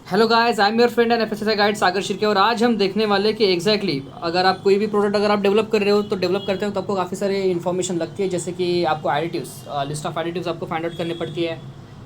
Hello guys, I am your friend and FSSAI guide Sagar Shirke. और आज हम देखने वाले कि एग्जैक्टली अगर आप कोई भी प्रोडक्ट अगर आप डेवलप कर रहे हो तो डेवलप करते हो तो आपको काफ़ी सारी इन्फॉर्मेशन लगती है, जैसे कि आपको एडिटिव्स, लिस्ट ऑफ एडिटिव्स आपको फाइंड आउट करनी पड़ती है।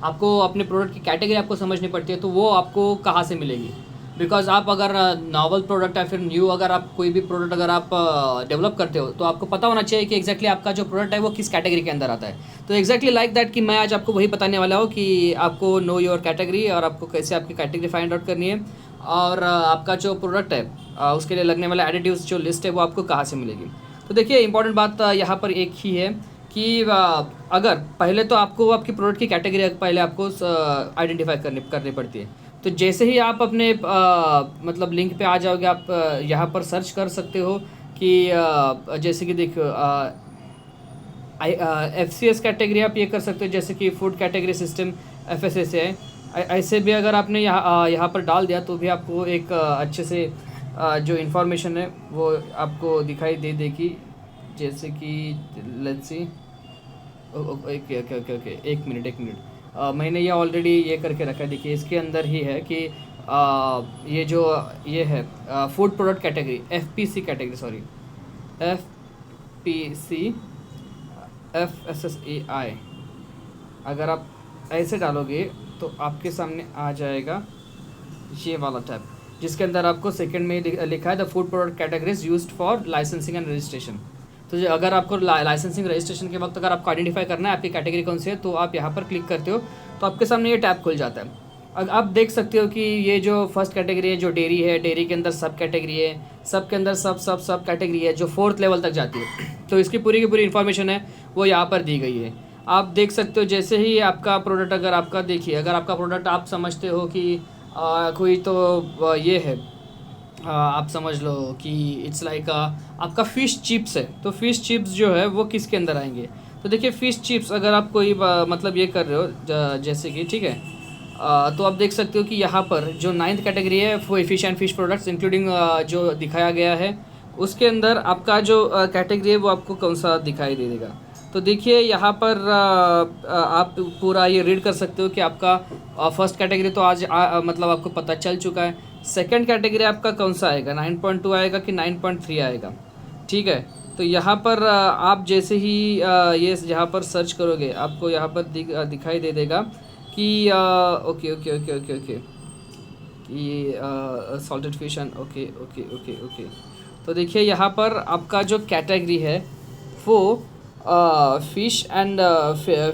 आपको अपने प्रोडक्ट की कैटेगरी आपको समझनी पड़ती है, तो वो आपको कहाँ से मिलेगी। बिकॉज आप अगर नॉवल प्रोडक्ट या फिर न्यू अगर आप कोई भी प्रोडक्ट अगर आप डेवलप करते हो तो आपको पता होना चाहिए कि एग्जैक्टली आपका जो प्रोडक्ट है वो किस कैटेगरी के अंदर आता है। तो एग्जैक्टली लाइक दैट कि मैं आज आपको वही बताने वाला हूँ कि आपको नो योर कैटेगरी और आपको कैसे आपकी कैटेगरी फाइंड आउट करनी है, और आपका जो प्रोडक्ट है उसके लिए लगने वाला एडिटिव्स जो लिस्ट है वो आपको कहाँ से मिलेगी। तो देखिए, इंपॉर्टेंट बात यहाँ पर एक ही है कि अगर पहले तो आपको आपकी प्रोडक्ट की कैटेगरी पहले आपको आइडेंटिफाई करनी पड़ती है। तो जैसे ही आप अपने मतलब लिंक पे आ जाओगे, आप यहाँ पर सर्च कर सकते हो कि जैसे कि देखो FCS कैटेगरी आप ये कर सकते हो, जैसे कि फूड कैटेगरी सिस्टम FSS है। ऐसे भी अगर आपने यहाँ पर डाल दिया तो भी आपको एक अच्छे से जो इन्फॉर्मेशन है वो आपको दिखाई दे देगी। जैसे कि let's see, okay okay okay okay, एक मिनट मैंने ये ऑलरेडी ये करके रखा है। देखिए, इसके अंदर ही है कि ये जो ये है food product category FPC category, sorry FPC FSSAI। अगर आप ऐसे डालोगे तो आपके सामने आ जाएगा ये वाला टैब, जिसके अंदर आपको सेकंड में लिखा है the food product categories used for licensing and registration. तो अगर आपको लाइसेंसिंग रजिस्ट्रेशन के वक्त अगर आपको आइडेंटिफाई करना है आपकी कैटेगरी कौन सी है, तो आप यहाँ पर क्लिक करते हो तो आपके सामने ये टैब खुल जाता है। आप देख सकते हो कि ये जो फर्स्ट कैटेगरी है जो डेयरी है, डेयरी के अंदर सब कैटेगरी है, सब के अंदर सब कैटेगरी है जो 4th लेवल तक जाती है। तो इसकी पूरी की पूरी इन्फॉर्मेशन है वो यहाँ पर दी गई है। आप देख सकते हो जैसे ही आपका प्रोडक्ट अगर आपका देखिए, अगर आपका प्रोडक्ट आप समझते हो कि कोई तो ये है, आप समझ लो कि इट्स लाइक आपका फ़िश चिप्स है, तो फ़िश चिप्स जो है वो किसके अंदर आएंगे। तो देखिए, फ़िश चिप्स अगर आप कोई मतलब ये कर रहे हो जैसे कि ठीक है, तो आप देख सकते हो कि यहाँ पर जो 9th कैटेगरी है वो fish and fish products including जो दिखाया गया है उसके अंदर आपका जो कैटेगरी है वो आपको कौन सा दिखाई दे देगा। तो देखिए, यहाँ पर आप पूरा ये रीड कर सकते हो कि आपका फर्स्ट कैटेगरी तो आज मतलब आपको पता चल चुका है। सेकंड कैटेगरी आपका कौन सा आएगा, 9.2 आएगा कि 9.3 आएगा। ठीक है, तो यहाँ पर आप जैसे ही ये यहाँ पर सर्च करोगे आपको यहाँ पर दिखाई दे देगा कि okay okay okay okay okay कि salted fish and okay okay okay okay. तो देखिए, यहाँ पर आपका जो कैटेगरी है वो फ़िश एंड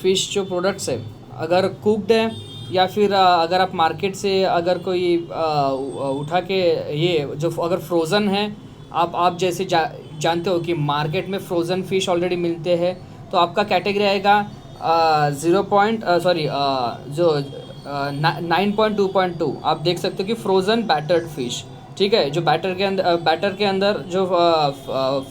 फ़िश जो प्रोडक्ट्स है, अगर कुकड है या फिर अगर आप मार्केट से अगर कोई उठा के ये जो अगर फ्रोज़न है, आप जैसे जानते हो कि मार्केट में फ्रोज़न फ़िश ऑलरेडी मिलते हैं, तो आपका कैटेगरी आएगा 9.2.2। आप देख सकते हो कि फ्रोज़न बैटर्ड फ़िश। ठीक है, जो बैटर के अंदर जो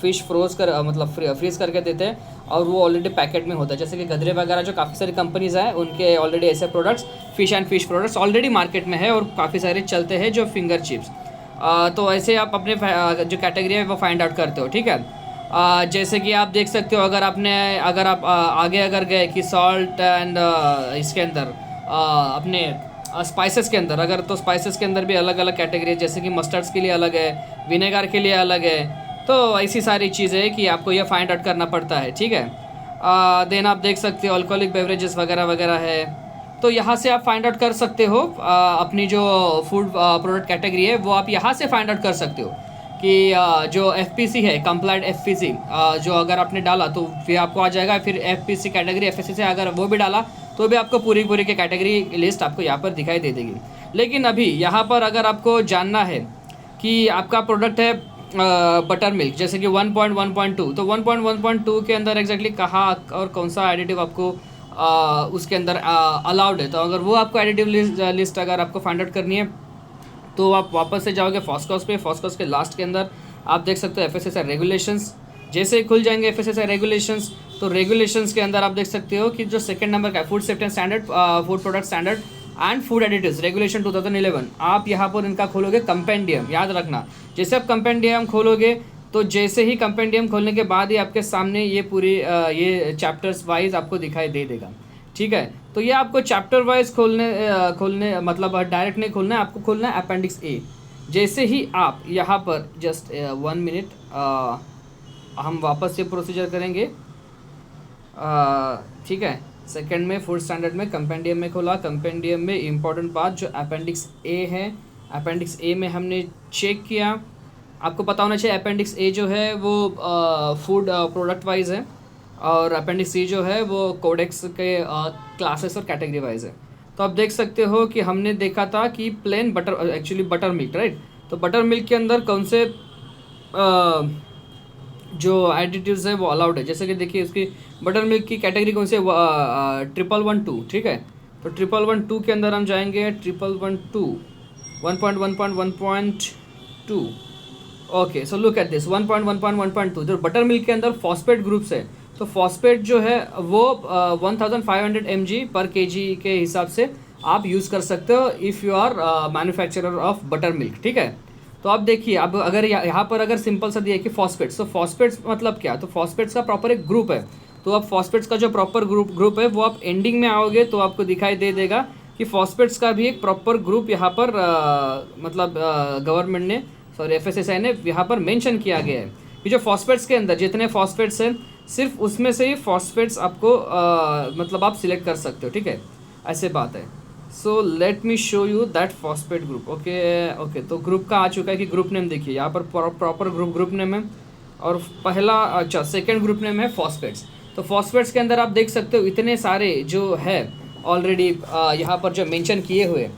फ़िश मतलब फ्रीज़ करके देते हैं और वो ऑलरेडी पैकेट में होता है, जैसे कि गदरे वगैरह जो काफ़ी सारी कंपनीज़ हैं उनके ऑलरेडी ऐसे products fish and fish products already market में है और काफ़ी सारे चलते हैं जो फिंगर चिप्स। तो ऐसे आप अपने जो कैटेगरी है वो फाइंड आउट करते हो। ठीक है, जैसे कि आप देख सकते हो अगर आप आगे अगर गए कि सॉल्ट एंड इसके अंदर अपने स्पाइसेस के अंदर, अगर तो स्पाइसेस के अंदर भी अलग अलग कैटेगरी है, जैसे कि मस्टर्ड्स के लिए अलग है, विनेगर के लिए अलग है। तो ऐसी सारी चीज़ें हैं कि आपको ये फाइंड आउट करना पड़ता है। ठीक है, देन आप देख सकते हो अल्कोहलिक बेवरेजेस वगैरह वगैरह है, तो यहाँ से आप फाइंड आउट कर सकते हो अपनी जो फूड प्रोडक्ट कैटेगरी है वो आप यहाँ से फाइंड आउट कर सकते हो कि जो FPC है, कंप्लाइड FPC जो अगर आपने डाला तो फिर आपको आ जाएगा। फिर FPC कैटेगरी FSC से अगर वो भी डाला तो भी आपको पूरी पूरी की कैटेगरी लिस्ट आपको यहाँ पर दिखाई दे देगी। लेकिन अभी यहाँ पर अगर आपको जानना है कि आपका प्रोडक्ट है बटर मिल्क, जैसे कि 1.1.2, तो 1.1.2 के अंदर एग्जैक्टली कहाँ और कौन सा एडिटिव आपको उसके अंदर अलाउड है। तो अगर वो आपको एडिटिव लिस्ट अगर आपको फाइंड आउट करनी है तो आप वापस से जाओगे फॉस्कॉस पे। फॉस्कॉस के लास्ट के अंदर आप देख सकते हो FSSAI रेगुलेशंस। जैसे ही खुल जाएंगे FSSAI रेगुलेशंस, तो रेगुलेशंस के अंदर आप देख सकते हो कि जो सेकंड नंबर का food safety standard, food product standard and food additives regulation 2011, आप यहाँ पर इनका खोलोगे कंपेंडियम। याद रखना, जैसे आप कंपेंडियम खोलोगे तो जैसे ही कंपेंडियम खोलने के बाद ही आपके सामने ये पूरी ये चैप्टर्स वाइज आपको दिखाई दे देगा। ठीक है, तो ये आपको चैप्टर वाइज खोलने मतलब डायरेक्ट नहीं खोलना है, आपको खोलना है अपेंडिक्स ए। जैसे ही आप यहाँ पर जस्ट 1 मिनट, हम वापस से प्रोसीजर करेंगे। ठीक है, सेकंड में फोर्थ स्टैंडर्ड में कंपेंडियम में खोला, कंपेंडियम में इम्पॉर्टेंट बात जो अपेंडिक्स ए है, अपेंडिक्स ए में हमने चेक किया। आपको पता होना चाहिए अपेंडिक्स ए जो है वो फूड प्रोडक्ट वाइज है, और अपेंडिक्स सी जो है वो कोडेक्स के क्लासेस और कैटेगरी वाइज है। तो आप देख सकते हो कि हमने देखा था कि plain butter, actually buttermilk, right. तो बटर मिल्क के अंदर कौन से जो एडिटिव्स है वो अलाउड है। जैसे कि देखिए उसकी बटर मिल्क की कैटेगरी कौन सी है, 1112, ठीक है। तो 1112 के अंदर हम जाएंगे, 1112 1.1.1.2। Okay, so look at this 1.1.1.2 जो बटर मिल्क के अंदर फॉस्फेट ग्रुप्स है। तो फॉस्फेट जो है वो 1500 mg पर kg के हिसाब से आप यूज़ कर सकते हो if you are manufacturer of buttermilk, ठीक है। तो आप देखिए, अब अगर यहाँ पर अगर सिंपल सा दिया है कि फॉस्फेट्स, तो फॉस्फेट्स मतलब क्या, तो फॉस्फेट्स का प्रॉपर एक ग्रुप है। तो अब फॉस्फेट्स का जो प्रॉपर ग्रुप है वो आप एंडिंग में आओगे तो आपको दिखाई दे देगा कि फॉस्फेट्स का भी एक प्रॉपर ग्रुप यहाँ पर मतलब गवर्नमेंट ने, सॉरी एफएसएसआई ने यहाँ पर मेंशन किया गया है कि जो फॉस्फेट्स के अंदर जितने फॉस्फेट्स हैं सिर्फ उसमें से ही फॉस्फेट्स आपको मतलब आप सिलेक्ट कर सकते हो, ठीक है, ऐसे बात है। So let me show you that phosphate group. Okay, तो ग्रुप का आ चुका है कि ग्रुप नेम देखिए यहाँ पर प्रॉपर ग्रुप नेम है, और पहला अच्छा सेकेंड ग्रुप नेम है फॉस्फेट्स। तो फॉस्फेट्स के अंदर आप देख सकते हो इतने सारे जो है ऑलरेडी यहाँ पर जो मेंशन किए हुए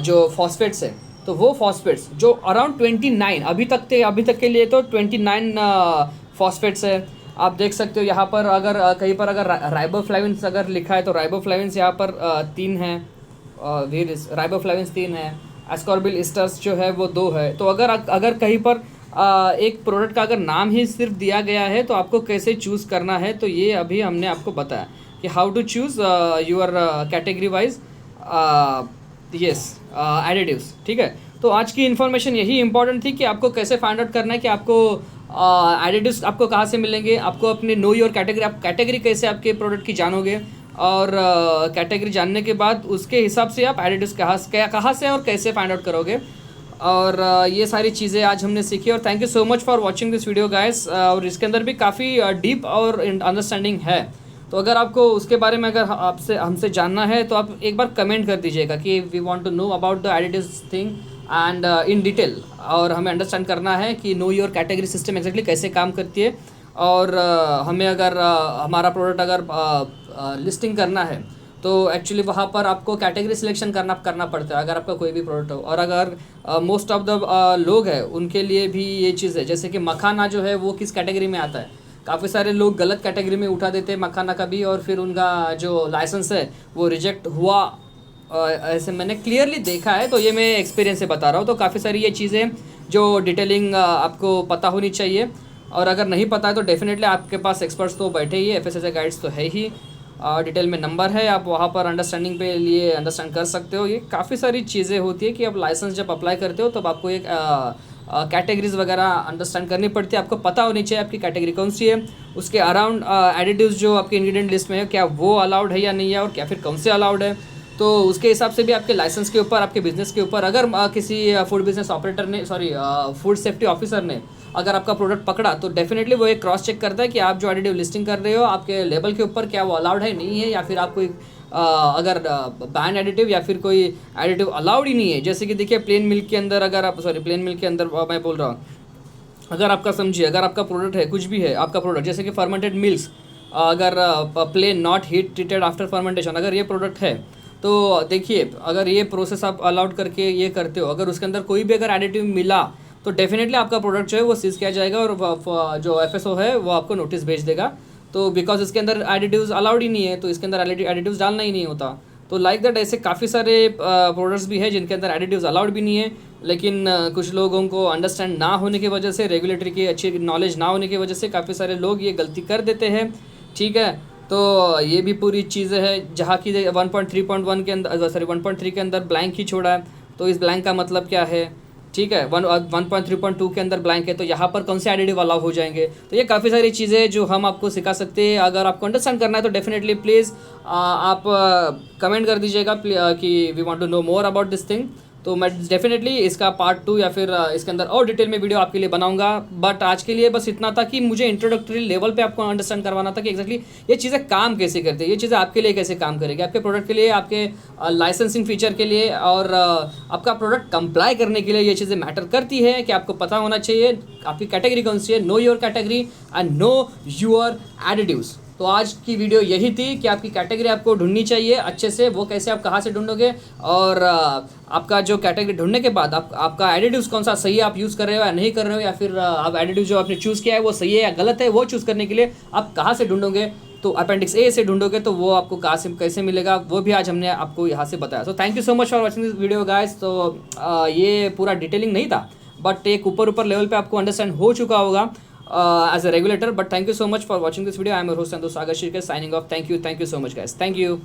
जो फॉस्फेट्स है, तो वो फॉस्फेट्स जो अराउंड 29 अभी तक के लिए तो 29 फॉस्फेट्स है। आप देख सकते हो यहाँ पर अगर कहीं पर अगर राइबोफ्लाविन्स अगर लिखा है तो राइबोफ्लाविन्स यहाँ पर 3 है, राइबोफ्लाविन्स 3 है, एस्कॉर्बिल एस्टर्स जो है वो 2 है। तो अगर कहीं पर एक प्रोडक्ट का अगर नाम ही सिर्फ दिया गया है तो आपको कैसे चूज़ करना है, तो ये अभी हमने आपको बताया कि how to choose your category wise yes additives, ठीक है। तो आज की इन्फॉर्मेशन यही इंपॉर्टेंट थी कि आपको कैसे फाइंड आउट करना है कि आपको एडिटिव्स आपको कहाँ से मिलेंगे, आपको अपने नो योर कैटेगरी, आप कैटेगरी कैसे आपके प्रोडक्ट की जानोगे, और कैटेगरी जानने के बाद उसके हिसाब से आप एडिटिव्स कहाँ से और कैसे फाइंड आउट करोगे। और ये सारी चीज़ें आज हमने सीखी, और thank you so much for watching this video guys. और इसके अंदर भी काफ़ी डीप और अंडरस्टैंडिंग है, तो अगर आपको उसके बारे में अगर आपसे हमसे जानना है तो आप एक बार कमेंट कर दीजिएगा कि we want to know about the additives thing and in detail, और हमें अंडरस्टैंड करना है कि know your category system exactly कैसे काम करती है। और हमें अगर हमारा प्रोडक्ट अगर लिस्टिंग करना है तो एक्चुअली वहाँ पर आपको कैटेगरी सिलेक्शन करना पड़ता है अगर आपका कोई भी प्रोडक्ट हो। और अगर मोस्ट ऑफ द लोग हैं उनके लिए भी ये चीज़ है, जैसे कि मखाना जो है वो किस कैटेगरी में आता है, काफ़ी सारे लोग गलत कैटेगरी में उठा देते हैं मखाना का भी, और फिर उनका जो लाइसेंस है वो रिजेक्ट हुआ, ऐसे मैंने क्लियरली देखा है। तो ये मैं एक्सपीरियंस से बता रहा हूँ। तो काफ़ी सारी ये चीज़ें जो डिटेलिंग आपको पता होनी चाहिए, और अगर नहीं पता है तो डेफिनेटली आपके पास एक्सपर्ट्स तो बैठे ही है, एफएसएसआई गाइड्स तो है ही, डिटेल में नंबर है, आप वहाँ पर अंडरस्टैंडिंग पे लिए अंडरस्टैंड कर सकते हो। ये काफ़ी सारी चीज़ें होती है कि आप लाइसेंस जब अप्लाई करते हो तब आपको एक कैटेगरीज वगैरह अंडरस्टैंड करनी पड़ती है, आपको पता होनी चाहिए आपकी कैटेगरी कौन सी है, उसके अराउंड एडिटिव्स जो आपके इंग्रेडिएंट लिस्ट में है क्या वो अलाउड है या नहीं है, और क्या फिर कौन से अलाउड है। तो उसके हिसाब से भी आपके लाइसेंस के ऊपर, आपके बिजनेस के ऊपर, अगर किसी फूड बिजनेस ऑपरेटर ने फूड सेफ्टी ऑफिसर ने अगर आपका प्रोडक्ट पकड़ा तो डेफिनेटली वो एक क्रॉस चेक करता है कि आप जो एडिटिव लिस्टिंग कर रहे हो आपके लेबल के ऊपर क्या वो अलाउड है नहीं है, या फिर आप कोई अगर बैन एडिटिव या फिर कोई एडिटिव अलाउड ही नहीं है। जैसे कि देखिए प्लेन मिल्क के अंदर अगर आप प्लेन मिल्क के अंदर मैं बोल रहा हूँ, अगर आपका समझिए अगर आपका प्रोडक्ट है कुछ भी है आपका प्रोडक्ट, जैसे कि फर्मेंटेड मिल्क्स, अगर plain not heat treated after fermentation, अगर ये प्रोडक्ट है तो देखिए अगर ये प्रोसेस आप अलाउड करके ये करते हो, अगर उसके अंदर कोई भी अगर एडिटिव मिला तो डेफिनेटली आपका प्रोडक्ट जो है वो सीज किया जाएगा, और जो एफएसओ है वो आपको नोटिस भेज देगा। तो बिकॉज इसके अंदर एडिटिव्स अलाउड ही नहीं है तो इसके अंदर एडिटिव्स डालना ही नहीं होता। तो लाइक दैट ऐसे काफ़ी सारे प्रोडक्ट्स भी है जिनके अंदर एडिटिव्स अलाउड भी नहीं है, लेकिन कुछ लोगों को अंडरस्टैंड ना होने की वजह से, रेगुलेटरी की अच्छी नॉलेज ना होने की वजह से काफ़ी सारे लोग ये गलती कर देते हैं, ठीक है। तो ये भी पूरी चीज़ें है जहाँ की 1.3.1 के अंदर 1.3 के अंदर ब्लैंक ही छोड़ा है। तो इस ब्लैंक का मतलब क्या है, ठीक है। 1.3.2 के अंदर ब्लैंक है, तो यहाँ पर कौन से एडिटिव अलाउ हो जाएंगे। तो ये काफ़ी सारी चीज़ें जो हम आपको सिखा सकते हैं। अगर आपको अंडरस्टैंड करना है तो डेफिनेटली प्लीज़ आप कमेंट कर दीजिएगा कि we want to know more about this thing. तो मैं डेफिनेटली इसका पार्ट 2 या फिर इसके अंदर और डिटेल में वीडियो आपके लिए बनाऊंगा। बट आज के लिए बस इतना था कि मुझे इंट्रोडक्टरी लेवल पे आपको अंडरस्टैंड करवाना था कि एक्जैक्टली ये चीज़ें काम कैसे करती है, ये चीज़ें आपके लिए कैसे काम करेगी, आपके प्रोडक्ट के लिए, आपके लाइसेंसिंग फीचर के लिए और आपका प्रोडक्ट कंप्लाई करने के लिए ये चीज़ें मैटर करती है कि आपको पता होना चाहिए आपकी कैटेगरी कौन सी है। No your category and know your additives. तो आज की वीडियो यही थी कि आपकी कैटेगरी आपको ढूंढनी चाहिए अच्छे से। वो कैसे, आप कहाँ से ढूंढोगे, और आपका जो कैटेगरी ढूंढने के बाद आपका एडिटिव्स कौन सा सही है, आप यूज़ कर रहे हो या नहीं कर रहे हो, या फिर आप एडिटिव जो आपने चूज़ किया है वो सही है या गलत है, वो चूज़ करने के लिए आप कहाँ से ढूंढोगे। तो अपेंडिक्स ए से ढूंढोगे तो वो आपको कहाँ से कैसे मिलेगा, वो भी आज हमने आपको यहाँ से बताया। So thank you so much for watching this video guys. तो ये पूरा डिटेलिंग नहीं था, बट एक ऊपर लेवल पे आपको अंडरस्टैंड हो चुका होगा as a regulator. But thank you so much for watching this video. I am your host Santosh Sagar Shirke signing off. Thank you so much guys. Thank you.